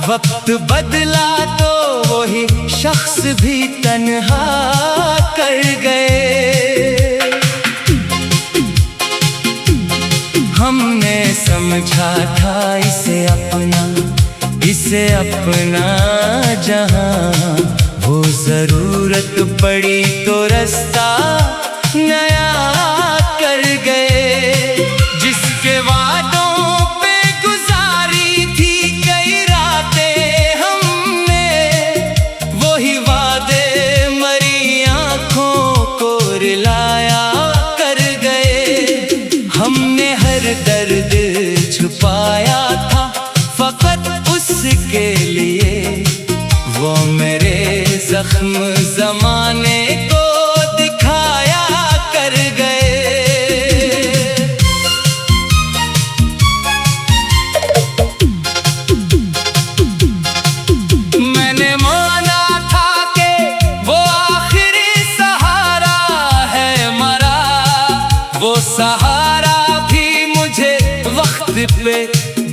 वक्त बदला तो वही शख्स भी तन्हा कर गए। हमने समझा था इसे अपना जहां, वो जरूरत पड़ी तो रास्ता नया कर गए। जिसके वादों पे गुजारी थी कई रातें हमने, वही वादे मरी आंखों को रुलाया कर गए। हमने हर दर्द छुपाया था फकत उसके लिए, वो मेरे जख्म जमाने को दिखाया कर गए। मैंने माना था कि वो आखिरी सहारा है मरा, वो सहारा भी मुझे वक्त पे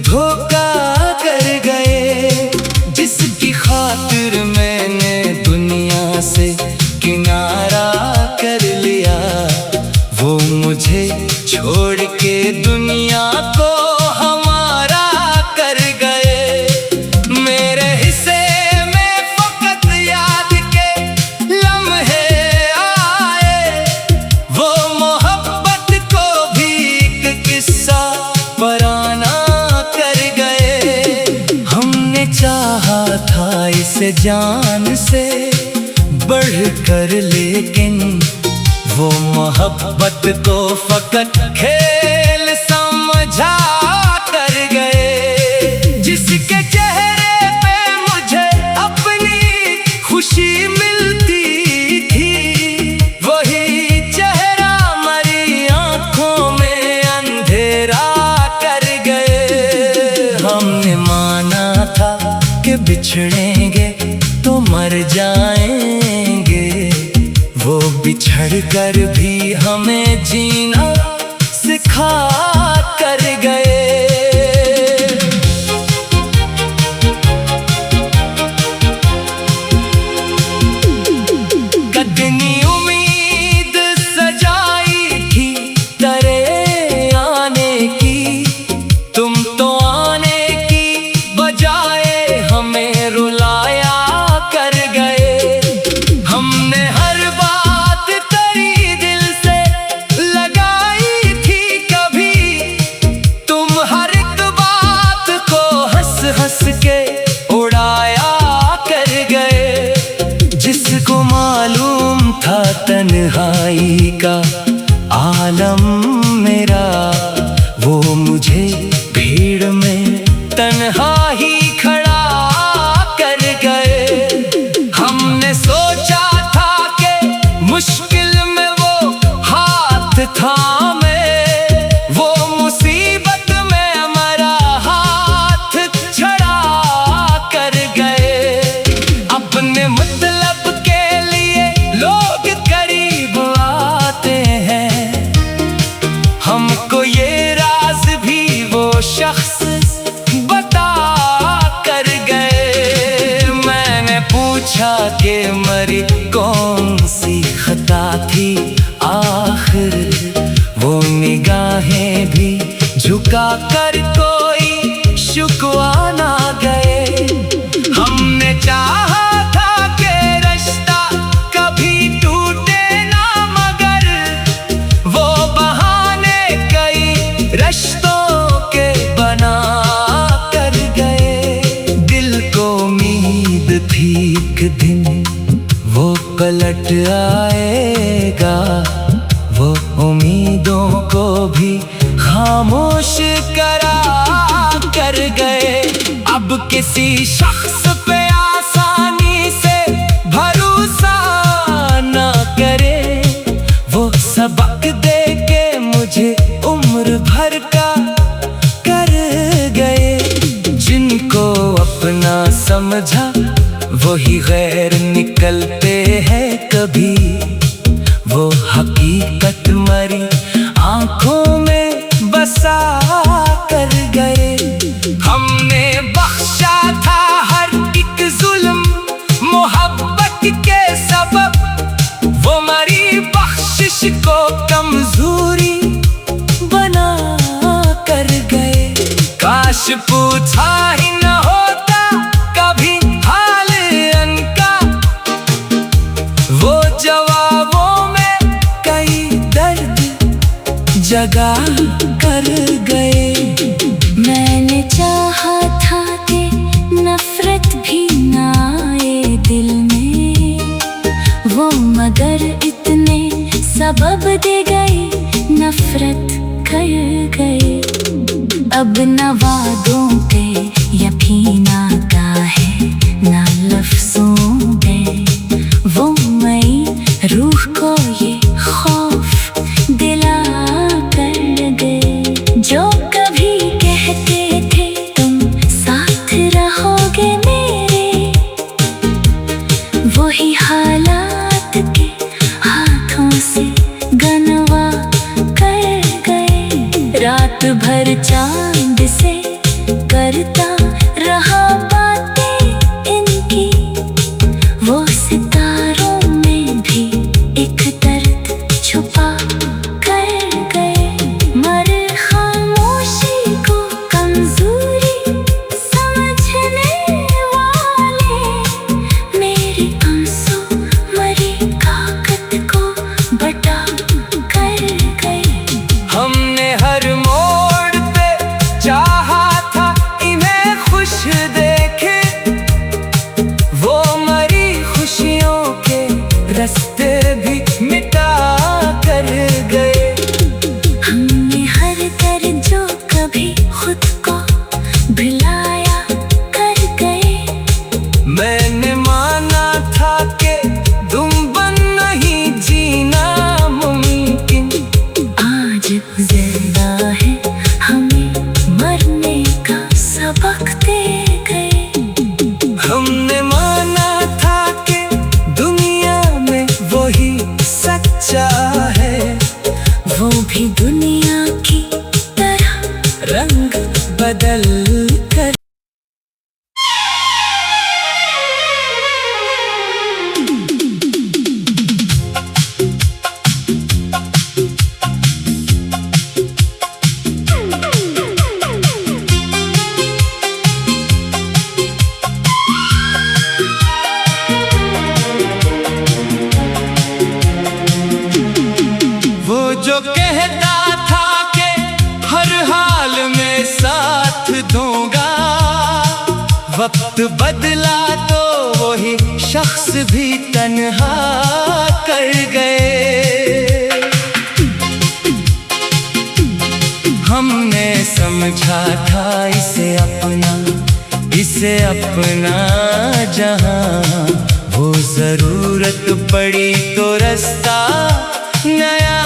धोखा कर गए। जिसकी खातिर मैंने दुनिया से किनारा कर लिया, वो मुझे छोड़ के दुनिया को हमारा कर गए। मेरे हिस्से में फकत याद के लम्हे आए, वो मोहब्बत को भी एक किस्सा पराना कर गए। हमने चाहा था इसे जान से बढ़कर, लेकिन वो मोहब्बत को फकत खेल समझा कर गए। जिसके चेहरे पे मुझे अपनी खुशी मिलती थी, वही चेहरा मरी आंखों में अंधेरा कर गए। हमने माना था कि बिछड़ेंगे तो मर जाएंगे, वो बिछड़ कर भी हमें जीना सिखा कर गए। कितनी उम्मीद सजाई थी तेरे आने की, तुम तो आने की बजाय हमें रुलाया कर गए। हमने हर बात तेरी दिल से लगाई थी कभी, तुम हर एक बात को हंस हंस के उड़ाया कर गए। जिसको मालूम था तन्हाई का आलम मेरा, वो मुझे भीड़ में तन्हा ही खड़ा कर गए। हमने सोचा था कि मुश्किल में वो हाथ थामे, वो मुसीबत में हमारा हाथ छड़ा कर गए। अपने मतलब के लिए लोग करीब आते हैं, हमको ये राज भी वो शख्स बता कर गए। मैंने पूछा कि मरी कौन सी खता थी आखिर, वो निगाहें भी झुका कर कोई शुक्वा ना गए। हमने चाहा था कि रिश्ता कभी टूटे ना, मगर वो बहाने कई रिश्तों के बना कर गए। दिल को उम्मीद थी एक दिन वो पलट आएगा, वो उम्मीदों को भी खामोश करा कर गए। अब किसी शख्स पे आसानी से भरोसा ना करे, वो सबक दे के मुझे उम्र भर का कर गए। जिनको अपना समझा वही गैर निकलते हैं कभी, वो हकीकत मरी आंखों में बसा कर गए। हमने बख्शा था हर एक जुल्म मोहब्बत के सबब। वो मरी बख्शिश को कमजोरी बना कर गए। काश पूछा ही न होता कभी हाल अनका, वो जवाबों में कई दर्द जगा कर गए। मैंने चाहा था कि नफरत भी ना आए दिल में, वो मगर इतने सबब दे गए, नफरत कर गए। अब न वादों पे यकीन आता है, ना लफ्ज़ों पे। वो मई रूह को ये खौफ दिला कर गए। जो कभी कहते थे तुम साथ रहोगे मेरे, वही हालात के हाथों से गनवा कर गए। रात भर चांद से करता रहा बातें इनकी, वो सितारों में भी एक दर्द छुपा कर गए। मर खामोशी को कमजोरी समझने वाले, मेरे आंसू मरी ताकत को बटा कर गए। हमने हर मोड़ पे चाहा था इन्हें खुश देखे, वो मरी खुशियों के रास्ते भी मिटा कर गए। हमने हर कर जो कभी खुद को भुलाया कर गए। मैंने माना था कि तुम बन नहीं जीना मुमकिन, आज जिंदा है हमें मरने का सबक दे गए। हमने माना था कि दुनिया में वही सच्चा है, वो भी दुनिया की तरह रंग बदल कर। वो जो कहता था कि हर हाल में साथ दूंगा, वक्त बदला तो वही शख्स भी तन्हा कर गए। हमने समझा था इसे अपना जहां, वो जरूरत पड़ी तो रास्ता नया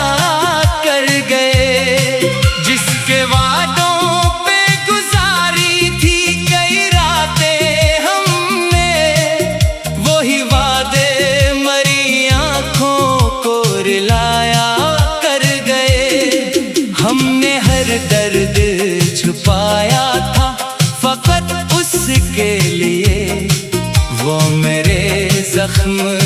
कर गए। जिसके वादों पे गुजारी थी कई रातें हमने, वही वादे मरी आंखों को रुलाया कर गए। हमने हर दर्द छुपाया था फकत उसके लिए, वो मेरे जख्म